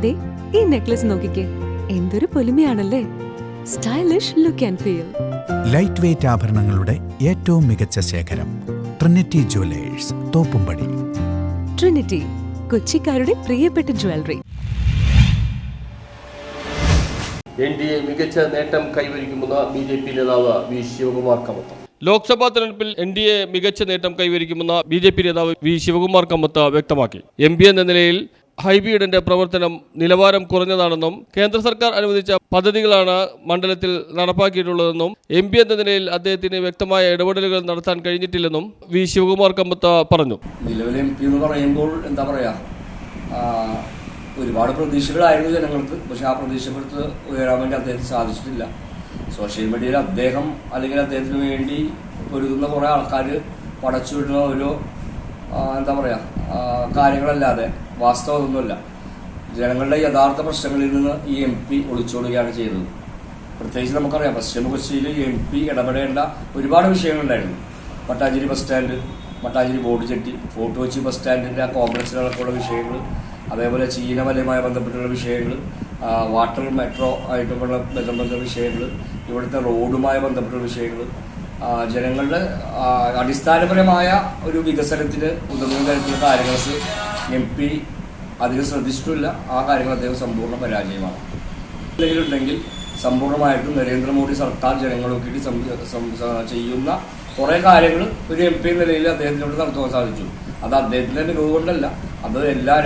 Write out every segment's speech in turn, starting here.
ദേ ഈ നെക്ലസ് നോക്കിക്കേ, എന്തൊരു പൊലിമയാണല്ലേ. Stylish look and feel. Light weight ആഭരണങ്ങളുടെ ഏറ്റവും മികച്ച ശേഖരം ട്രിനിറ്റി ജുവലേഴ്സ്, തോപ്പുംപടി. ട്രിനിറ്റി, കൊച്ചിക്കാരുടെ പ്രിയപ്പെട്ട ജ്വല്ലറി. NDA മികച്ച നേട്ടം കൈവരിക്കുമെന്ന് BJP നേതാവ് വി ശിവകുമാർ കമ്മത്ത്. ലോക്സഭാ തെരഞ്ഞെടുപ്പിൽ NDA മികച്ച നേട്ടം കൈവരിക്കുമെന്ന് BJP നേതാവ് വി ശിവകുമാർ കമ്മത്ത് വ്യക്തമാക്കി. MP എന്ന നിലയിൽ ഹൈബീഡിന്റെ പ്രവർത്തനം നിലവാരം കുറഞ്ഞതാണെന്നും കേന്ദ്ര സർക്കാർ അനുവദിച്ച പദ്ധതികളാണ് മണ്ഡലത്തിൽ നടപ്പാക്കിയിട്ടുള്ളതെന്നും MP എന്ന നിലയിൽ അദ്ദേഹത്തിന് വ്യക്തമായ ഇടപെടലുകൾ നടത്താൻ കഴിഞ്ഞിട്ടില്ലെന്നും വി ശിവകുമാർ കമ്മത്ത് പറഞ്ഞു. നിലവിലെ MP എന്ന് പറയുമ്പോൾ എന്താ പറയാ, ഒരുപാട് പ്രതീക്ഷകളായിരുന്നു ജനങ്ങൾക്ക്. പക്ഷെ ആ പ്രതീക്ഷകൾക്ക് ഉയരാൻ വേണ്ടി അദ്ദേഹത്തിന് സാധിച്ചിട്ടില്ല. സോഷ്യൽ മീഡിയയിൽ അദ്ദേഹം അല്ലെങ്കിൽ അദ്ദേഹത്തിന് വേണ്ടി പൊരുതുന്ന കുറേ ആൾക്കാർ പടച്ചുവിടുന്ന ഓരോ എന്താ പറയുക കാര്യങ്ങളല്ലാതെ വാസ്തവമൊന്നുമല്ല. ജനങ്ങളുടെ യഥാർത്ഥ പ്രശ്നങ്ങളിൽ നിന്ന് ഈ MP ഒളിച്ചോടുകയാണ് ചെയ്തത്. പ്രത്യേകിച്ച് നമുക്കറിയാം, പശ്ചിമ കൊച്ചിയിൽ MP ഇടപെടേണ്ട ഒരുപാട് വിഷയങ്ങളുണ്ടായിരുന്നു. Mattancherry bus stand, Mattancherry boat jetty, Fort Kochi bus സ്റ്റാൻഡിൻ്റെ ആ കോംപ്ലക്സിനടക്കമുള്ള വിഷയങ്ങൾ, അതേപോലെ ചീനവലയുമായി ബന്ധപ്പെട്ടുള്ള വിഷയങ്ങൾ, വാട്ടർ മെട്രോ ആയിട്ടുള്ള ബന്ധപ്പെട്ട വിഷയങ്ങൾ, ഇവിടുത്തെ റോഡുമായി ബന്ധപ്പെട്ട വിഷയങ്ങൾ, ജനങ്ങളുടെ അടിസ്ഥാനപരമായ ഒരു വികസനത്തിന് ഉതകുന്ന തരത്തിലുള്ള കാര്യങ്ങൾക്ക് MP അധികം ശ്രദ്ധിച്ചിട്ടില്ല. ആ കാര്യങ്ങൾ അദ്ദേഹം സമ്പൂർണ്ണ പരാജയമാണ്. ഉണ്ടെങ്കിൽ സമ്പൂർണ്ണമായിട്ടും നരേന്ദ്രമോദി സർക്കാർ ജനങ്ങളൊക്കെ ചെയ്യുന്ന കുറേ കാര്യങ്ങൾ ഒരു MP നിലയിൽ അദ്ദേഹത്തിനോട് നടത്തുവാൻ സാധിച്ചു. അത് അദ്ദേഹത്തിൻ്റെ മികവ് കൊണ്ടല്ല, അത്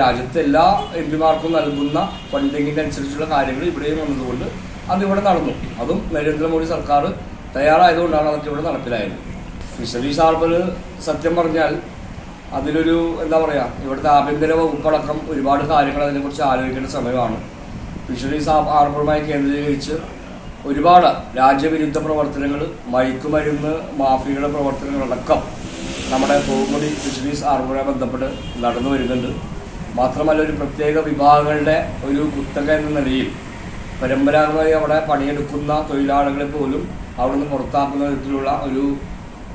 രാജ്യത്തെ എല്ലാ MP-മാർക്കും നൽകുന്ന ഫണ്ടിങ്ങിൻ്റെ അനുസരിച്ചുള്ള കാര്യങ്ങൾ ഇവിടെയും വന്നതുകൊണ്ട് അതിവിടെ നടന്നു. അതും നരേന്ദ്രമോദി സർക്കാർ തയ്യാറായതുകൊണ്ടാണ് അതൊക്കെ ഇവിടെ നടപ്പിലായത്. ഫിഷറീസ് ഹാർബർ സത്യം പറഞ്ഞാൽ അതിലൊരു എന്താ പറയുക, ഇവിടുത്തെ ആഭ്യന്തര വകുപ്പടക്കം ഒരുപാട് കാര്യങ്ങൾ അതിനെക്കുറിച്ച് ആലോചിക്കേണ്ട സമയമാണ്. ഫിഷറീസ് ഹാർബറുമായി കേന്ദ്രീകരിച്ച് ഒരുപാട് രാജ്യവിരുദ്ധ പ്രവർത്തനങ്ങൾ, മയക്കുമരുന്ന് മാഫിയയുടെ പ്രവർത്തനങ്ങളടക്കം നമ്മുടെ കോമഡി ഫിഷറീസ് ഹാർബറുമായി ബന്ധപ്പെട്ട് നടന്നു വരുന്നുണ്ട്. മാത്രമല്ല, ഒരു പ്രത്യേക വിഭാഗങ്ങളുടെ ഒരു കുത്തക എന്ന നിലയിൽ പരമ്പരാഗതമായി അവിടെ പണിയെടുക്കുന്ന തൊഴിലാളികളെ പോലും അവിടെ നിന്ന് പുറത്താക്കുന്ന വിധത്തിലുള്ള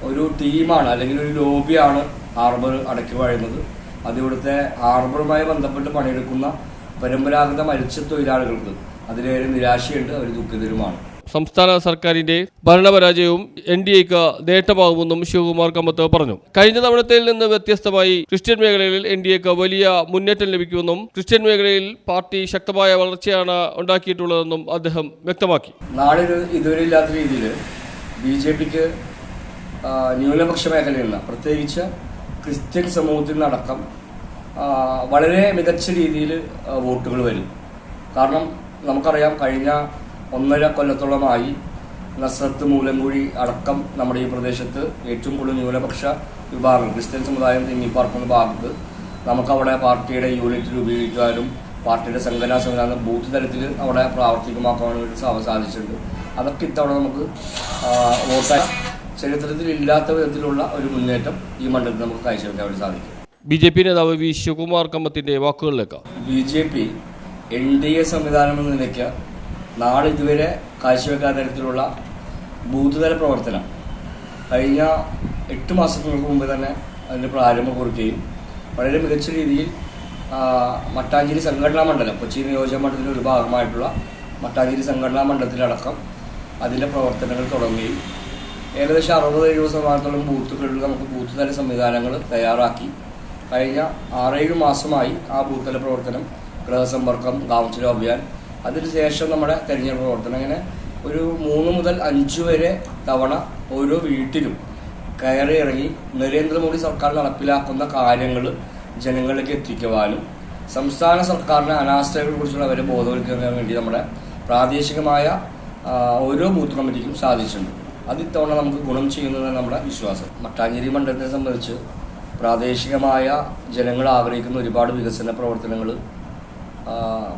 ഒരു ടീമാണ് അല്ലെങ്കിൽ ഒരു ലോബിയാണ് ഹാർബർ അടക്കി വാഴുന്നത്. അത് ഇവിടുത്തെ ഹാർബറുമായി ബന്ധപ്പെട്ട് പണിയെടുക്കുന്ന പരമ്പരാഗത മത്സ്യത്തൊഴിലാളികൾക്ക് അതിലേറെ നിരാശയുണ്ട്, അവർ ദുഃഖിതരുമാണ്. സംസ്ഥാന സർക്കാരിന്റെ ഭരണപരാജയവും NDAക്ക് നേട്ടമാകുമെന്നും ശിവകുമാർ കമ്മത്ത് പറഞ്ഞു. കഴിഞ്ഞ തവണത്തിൽ നിന്ന് വ്യത്യസ്തമായി ക്രിസ്ത്യൻ മേഖലയിൽ NDAക്ക് വലിയ മുന്നേറ്റം ലഭിക്കുമെന്നും ക്രിസ്ത്യൻ മേഖലയിൽ പാർട്ടി ശക്തമായ വളർച്ചയാണ് ഉണ്ടാക്കിയിട്ടുള്ളതെന്നും അദ്ദേഹം വ്യക്തമാക്കി. നാളെ ഇതുവരെ ഇല്ലാത്ത രീതിയിൽ BJPക്ക് ന്യൂനപക്ഷ മേഖലയിൽ നിന്ന്, പ്രത്യേകിച്ച് ക്രിസ്ത്യൻ സമൂഹത്തിൽ നിന്നടക്കം വളരെ മികച്ച രീതിയിൽ വോട്ടുകൾ വരും. കാരണം നമുക്കറിയാം, കഴിഞ്ഞ 1.5 കൊല്ലത്തോളമായി നസ്രത്ത്, മൂലങ്കുഴി അടക്കം നമ്മുടെ ഈ പ്രദേശത്ത് ഏറ്റവും കൂടുതൽ ന്യൂനപക്ഷ വിഭാഗങ്ങൾ, ക്രിസ്ത്യൻ സമുദായം തിങ്ങിപ്പാർക്കുന്ന ഭാഗത്ത് നമുക്കവിടെ പാർട്ടിയുടെ യൂണിറ്റ് രൂപീകരിക്കാനും പാർട്ടിയുടെ സംഘടനാ സംവിധാനം ബൂത്ത് തലത്തിൽ അവിടെ പ്രാവർത്തികമാക്കാൻ വേണ്ടി സാധിച്ചിട്ടുണ്ട്. അതൊക്കെ ഇത്തവണ നമുക്ക് വോട്ടായി ചരിത്രത്തിൽ ഇല്ലാത്ത വിധത്തിലുള്ള ഒരു മുന്നേറ്റം ഈ മണ്ഡലത്തിൽ നമുക്ക് കാഴ്ചവെക്കാൻ വേണ്ടി സാധിക്കും. BJP നേതാവ് വി ശിവകുമാർ കമ്മത്തിന്റെ വാക്കുകളിലേക്ക്. BJP NDA സംവിധാനം എന്ന നിലയ്ക്ക് നാളെ ഇതുവരെ കാഴ്ചവെക്കാൻ തരത്തിലുള്ള ബൂത്ത് തല പ്രവർത്തനം കഴിഞ്ഞ 8 മാസങ്ങൾക്ക് മുമ്പ് തന്നെ അതിൻ്റെ പ്രാരംഭം കുറിക്കുകയും വളരെ മികച്ച രീതിയിൽ മട്ടാഞ്ചേരി സംഘടനാ മണ്ഡലം, കൊച്ചി നിയോജക മണ്ഡലത്തിൻ്റെ ഒരു ഭാഗമായിട്ടുള്ള മട്ടാഞ്ചേരി സംഘടനാ മണ്ഡലത്തിലടക്കം അതിൻ്റെ പ്രവർത്തനങ്ങൾ തുടങ്ങുകയും ഏകദേശം 60-70% ബൂത്തുകളിൽ നമുക്ക് ബൂത്ത് തല സംവിധാനങ്ങൾ തയ്യാറാക്കി കഴിഞ്ഞ 6-7 മാസമായി ആ ബൂത്ത് തല പ്രവർത്തനം, ഗൃഹസമ്പർക്കം, കൗൺസിലർ അഭിയാൻ, അതിനുശേഷം നമ്മുടെ തെരഞ്ഞെടുപ്പ് പ്രവർത്തനം, അങ്ങനെ ഒരു 3 മുതൽ 5 വരെ തവണ ഓരോ വീട്ടിലും കയറി ഇറങ്ങി നരേന്ദ്രമോദി സർക്കാർ നടപ്പിലാക്കുന്ന കാര്യങ്ങൾ ജനങ്ങളിലേക്ക് എത്തിക്കുവാനും സംസ്ഥാന സർക്കാരിൻ്റെ അനാസ്ഥകളെക്കുറിച്ചുള്ള അവരെ ബോധവൽക്കരിക്കാൻ വേണ്ടി നമ്മുടെ പ്രാദേശികമായ ഓരോ ബൂത്ത് കമ്മിറ്റിക്കും സാധിച്ചിട്ടുണ്ട്. അത് ഇത്തവണ നമുക്ക് ഗുണം ചെയ്യുന്നതാണ് നമ്മുടെ വിശ്വാസം. മട്ടാഞ്ചേരി മണ്ഡലത്തെ സംബന്ധിച്ച് പ്രാദേശികമായ ജനങ്ങൾ ആഗ്രഹിക്കുന്ന ഒരുപാട് വികസന പ്രവർത്തനങ്ങൾ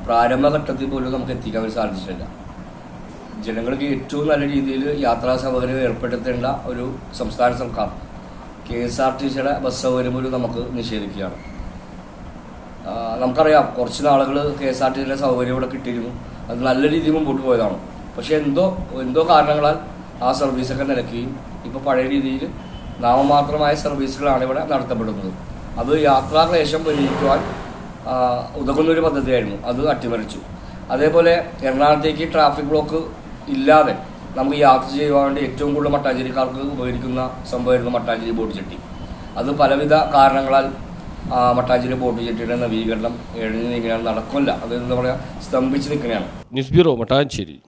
പ്രാരംഭഘട്ടത്തിൽ പോലും നമുക്ക് എത്തിക്കാൻ സാധിച്ചിട്ടില്ല. ജനങ്ങൾക്ക് ഏറ്റവും നല്ല രീതിയിൽ യാത്രാ സൗകര്യം ഏർപ്പെടുത്തേണ്ട ഒരു സംസ്ഥാന സർക്കാർ KSRTCയുടെ ബസ് സൗകര്യം പോലും നമുക്ക് നിഷേധിക്കുകയാണ്. നമുക്കറിയാം, കുറച്ച് നാളുകൾ KSRTCയുടെ സൗകര്യം ഇവിടെ കിട്ടിയിരുന്നു, അത് നല്ല രീതിയിൽ മുമ്പോട്ട് പോയതാണ്. പക്ഷേ എന്തോ കാരണങ്ങളാൽ ആ സർവീസൊക്കെ നിലയ്ക്കുകയും ഇപ്പോൾ പഴയ രീതിയിൽ നാമമാത്രമായ സർവീസുകളാണ് ഇവിടെ നടത്തപ്പെടുന്നത്. അത് യാത്രാക്ലേശം പരിഹരിക്കുവാൻ ഉതകുന്നൊരു പദ്ധതിയായിരുന്നു, അത് അട്ടിമറിച്ചു. അതേപോലെ എറണാകുളത്തേക്ക് ട്രാഫിക് ബ്ലോക്ക് ഇല്ലാതെ നമുക്ക് യാത്ര ചെയ്യുവാൻ വേണ്ടി ഏറ്റവും കൂടുതൽ മട്ടാഞ്ചേരിക്കാർക്ക് ഉപകരിക്കുന്ന സംഭവമായിരുന്നു മട്ടാഞ്ചേരി ബോട്ട് ജെട്ടി. അത് പലവിധ കാരണങ്ങളാൽ മട്ടാഞ്ചേരി ബോട്ട് ജെട്ടിയുടെ നവീകരണം എഴുതി നീങ്ങാൻ നടക്കില്ല, അത് എന്താ പറയുക, സ്തംഭിച്ച് നിൽക്കുകയാണ്. News bureau, Mattancherry.